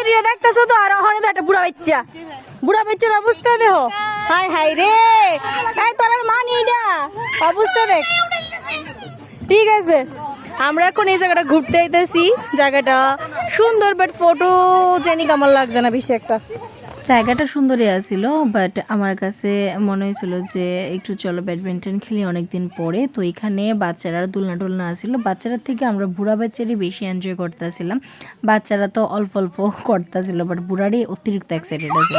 সুন্দরীরা দেখতেছো তো, আর ওখানে তো একটা বুড়া বাচ্চার অবস্থা দেখো। হাই হাই রে, এই তোর মানি এটা অবস্থা দেখ। ঠিক আছে, আমরা এখন এই জায়গাটা ঘুরতে আইতেছি। জায়গাটা সুন্দর, বাট ফটো জানি আমার লাগছে না বেশি একটা। জায়গাটা সুন্দরই আছিল, বাট আমার কাছে মনে হয়েছিল যে একটু চলো ব্যাডমিন্টন খেলি অনেকদিন পরে। তো এখানে বাচ্চারা দোলনা টোলনা আসছিল, বাচ্চারা থেকে আমরা বুড়া বাচ্চারই বেশি এনজয় করতেছিলাম। বাচ্চারা তো অল্প অল্প করতেছিল, বাট বুড়ারই অতিরিক্ত এক্সাইটেড আছিল।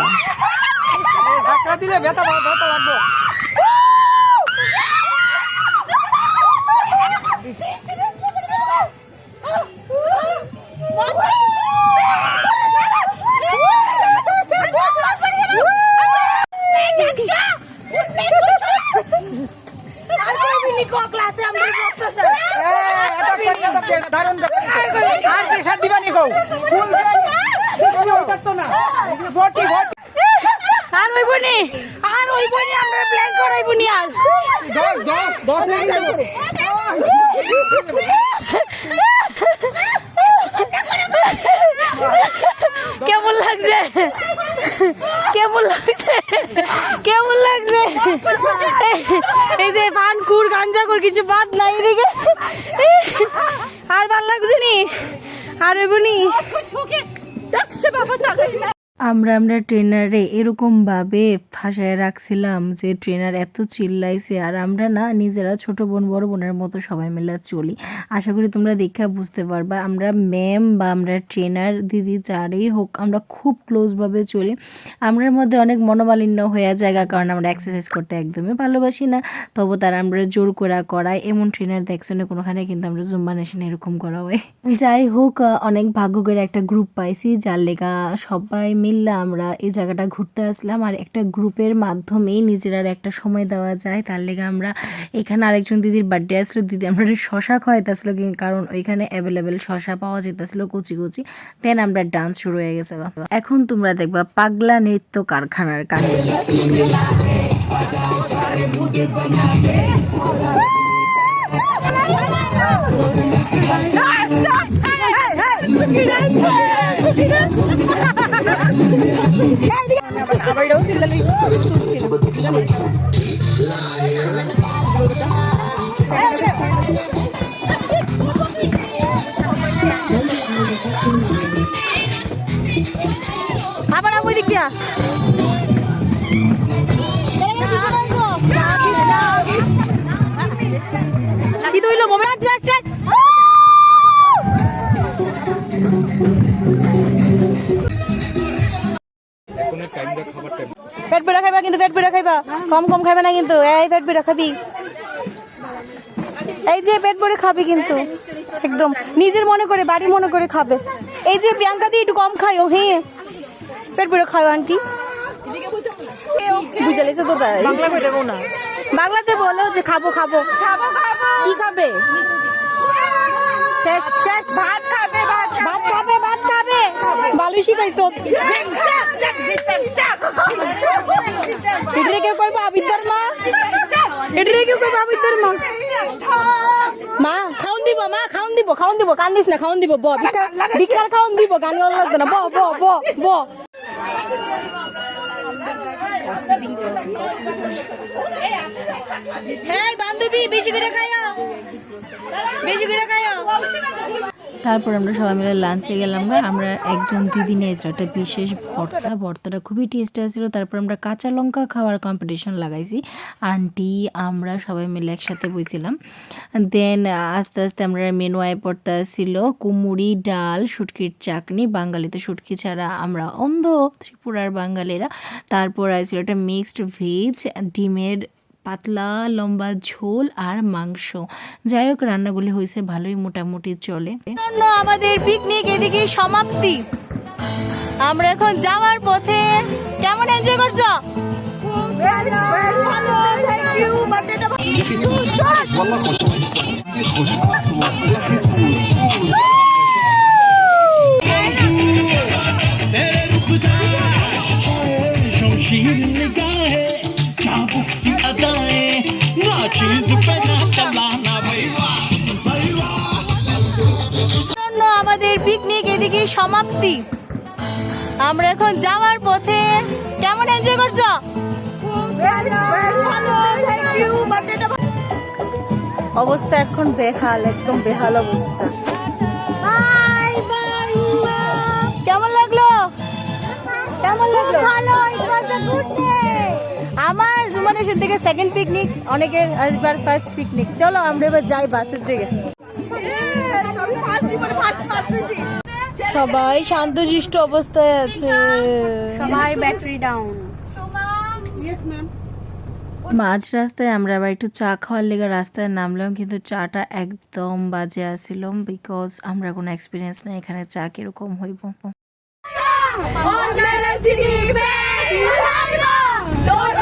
কেমন লাগছে, কেমন লাগছে, কেমন লাগছে? এই যে পানকুর গাঞ্জাকুর কিছু বাদ নাই এদিকে। আর ভাল লাগছে নি? আর ওইবনি আমরা ট্রেনারে এরকমভাবে ফাঁসায় রাখছিলাম যে ট্রেনার এত চিল্লাইছে, আর আমরা না নিজেরা ছোট বোন বড় বোনের মতো সবাই মিলে চলি। আশা করি তোমরা দেখে বুঝতে পারবা আমরা ম্যাম বা আমরা ট্রেনার দিদি যারই হোক আমরা খুব ক্লোজভাবে চলি। আমরার মধ্যে অনেক মনোমালিন্য হয়ে যায়, কারণ আমরা এক্সারসাইজ করতে একদমই ভালোবাসি না, তবু তারা আমরা জোর করায়। এমন ট্রেনার দেখছো না কোনোখানে, কিন্তু আমরা জুম্বা নেশনে এরকম করা হয়। যাই হোক, অনেক ভাগ্য করে একটা গ্রুপ পাইছি, যার লেগা সবাই মিললে আমরা এই জায়গাটা ঘুরতে আসলাম। আর একটা গ্রুপের মাধ্যমেই নিজেরা একটা সময় দেওয়া যায়, তার লেগে আমরা এখানে আরেকজন দিদির বার্থডে আসলো, দিদি আমরা শশা খাওয়াইতেছিল, কারণ ওইখানে অ্যাভেলেবেল শশা পাওয়া যেতেছিল কুচি কুচি। দেন আমরা ডান্স শুরু হয়ে গেছে। এখন তোমরা দেখবা পাগলা নৃত্য কারখানার কাণ্ড। আবার আমি দেখিয়া কি তৈল মোবাইল চার্জ পেট বেড়া খাইবা, কিন্তু পেট বেড়া খাইবা, কম কম খাইবা না কিন্তু। এই পেট বেড়া খাবি, এই যে পেট ভরে খাবি, কিন্তু একদম নিজের মনে করে বাড়ি মনে করে খাবে। এই যে প্রিয়াঙ্কা দি একটু কম খাইও, হ্যাঁ পেট ভরে খাও আন্টি। বুঝালিস তো তাই বাংলা কই দেবো না, বাংলাতে বলো যে খাবো খাবো খাবো খাবো। কি খাবে? শেষ শেষ ভাত খাবে, ভাত খাবে, ভাত খাবে। ভালো শিখাইছো। এটারে কেউ কইবা আবিদার মা, এটারে কেউ কইবা আবিদার মা। মা খাওন দিব, মা খাওন দিব, খাওন দিব, কান্দিস না, খাওন দিব। ব বিকার খাওন দিব, গান গান লাগবে না। ব ব ব ব এই বান্ধবী বেশি করে খাইও, বেশি করে খাইও। তারপর আমরা সবাই মিলে লাঞ্চে গেলাম। আমরা একজন দিদি নিয়েছিল একটা বিশেষ ভর্তাটা খুবই টেস্টি ছিল। তারপর আমরা কাঁচা লঙ্কা খাওয়ার কম্পিটিশন লাগাইছি, আন্টি আমরা সবাই মিলে একসাথে বইছিলাম। দেন আস্তে আস্তে আমরা মেনু আয় পড়তে ছিল কুমুরি, ডাল, শুটকির চাটনি, বাঙালিতে শুটকি ছাড়া আমরা অন্ধ ত্রিপুরার বাঙালিরা। তারপর আসছিল একটা মিক্সড ভেজ, ডিমের পাতলা লম্বা ঝোল আর মাংস। যাই হোক রান্নাগুলি হয়েছে ভালোই, মোটামুটি চলে। আমাদের পিকনিক এদিকে সমাপ্তি। আমরা এখন যাওয়ার পথে। কেমন এনজয় করছো? আমাদের পিকনিক এদিকে সমাপ্তি। আমরা এখন যাওয়ার পথে। কেমন এনজয় করছো? অবস্থা এখন বেহাল, একদম বেহাল অবস্থা। কেমন লাগলো? কেমন লাগলো? আমার জুমানেশের থেকে সেকেন্ড পিকনিক, অনেকের একবার ফার্স্ট পিকনিক। চলো আমরা এবার যাই বাসের দিকে। সবাই শান্তশিষ্ট অবস্থায় আছে, সবাই ব্যাটারি ডাউন। মাঝ রাস্তায় আমরা আবার একটু চা খাওয়ার লেগে রাস্তায় নামলাম, কিন্তু চাটা একদম বাজে আসছিল, বিকজ আমরা কোনো এক্সপিরিয়েন্স নেই এখানে চা কিরকম হইব। Don't